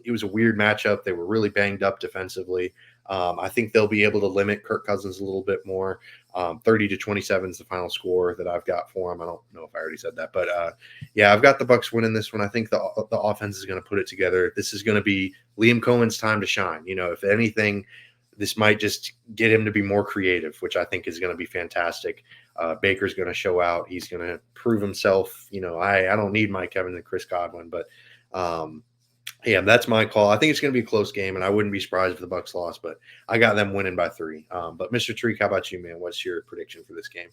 Speaker 4: matchup. They were really banged up defensively. I think they'll be able to limit Kirk Cousins a little bit more. 30-27 is the final score that I've got for him. I don't know if I already said that, but yeah, I've got the Bucs winning this one. I think the offense is going to put it together. This is going to be Liam Cohen's time to shine. You know, if anything, this might just get him to be more creative, which I think is going to be fantastic. Baker's going to show out. He's going to prove himself. You know, I don't need Mike Evans and Chris Godwin, but yeah, that's my call. I think it's going to be a close game, and I wouldn't be surprised if the Bucs lost, but I got them winning by 3. But Mr. Treek, how about you, man? What's your prediction for this game?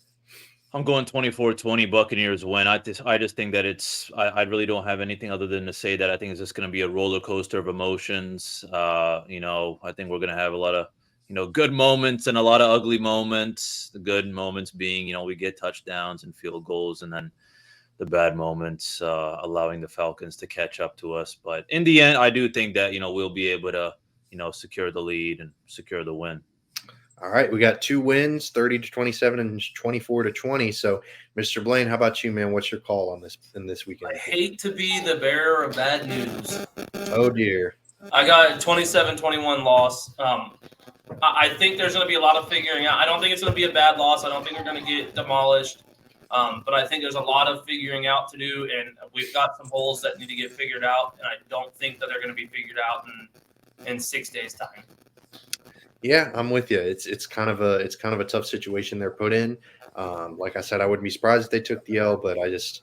Speaker 2: I'm going 24-20 Buccaneers win. I just think that I really don't have anything other than to say that I think it's just going to be a roller coaster of emotions. You know, I think we're going to have a lot of, you know, good moments and a lot of ugly moments. The good moments being, you know, we get touchdowns and field goals, and then the bad moments allowing the Falcons to catch up to us. But in the end, I do think that, you know, we'll be able to, you know, secure the lead and secure the win.
Speaker 4: All right, we got 2 wins, 30-27 and 24-20. So, Mr. Blaine, how about you, man? What's your call on this in this weekend?
Speaker 3: I hate to be the bearer of bad news.
Speaker 4: Oh dear.
Speaker 3: I got a 27-21 loss. I think there's going to be a lot of figuring out. I don't think it's going to be a bad loss. I don't think we're going to get demolished. But I think there's a lot of figuring out to do, and we've got some holes that need to get figured out, and I don't think that they're going to be figured out in 6 days' time.
Speaker 4: Yeah, I'm with you. It's kind of a tough situation they're put in. Like I said, I wouldn't be surprised if they took the L, but it's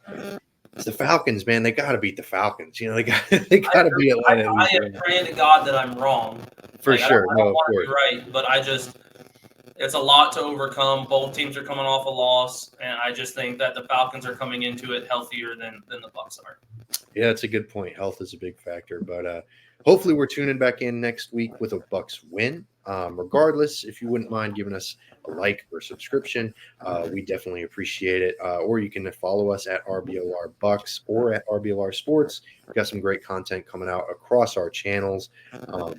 Speaker 4: the Falcons, man. They got to beat the Falcons. You know, they got to be Atlanta.
Speaker 3: I am praying to God that I'm wrong.
Speaker 4: For sure.
Speaker 3: I don't want to be right, but it's a lot to overcome. Both teams are coming off a loss, and I just think that the Falcons are coming into it healthier than the Bucs are.
Speaker 4: Yeah, that's a good point. Health is a big factor, but hopefully we're tuning back in next week with a Bucs win. Regardless, if you wouldn't mind giving us a like or subscription, we definitely appreciate it. Or you can follow us at RBLR Bucs or at RBLR Sports. We've got some great content coming out across our channels.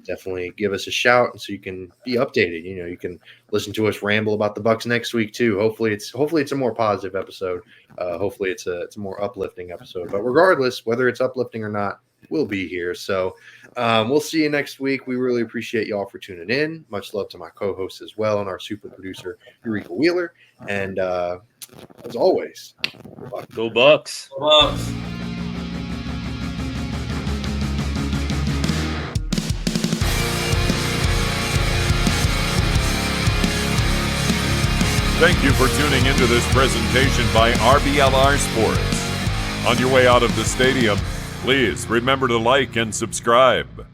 Speaker 4: Definitely give us a shout, and so you can be updated. You know, you can listen to us ramble about the Bucs next week too. Hopefully it's a more positive episode. Hopefully it's a more uplifting episode. But regardless, whether it's uplifting or not, we'll be here. So we'll see you next week. We really appreciate y'all for tuning in. Much love to my co-host as well and our super producer, Eureka Wheeler. And as always,
Speaker 2: go Bucs.
Speaker 3: Go Bucs.
Speaker 1: Thank you for tuning into this presentation by RBLR Sports. On your way out of the stadium, please remember to like and subscribe.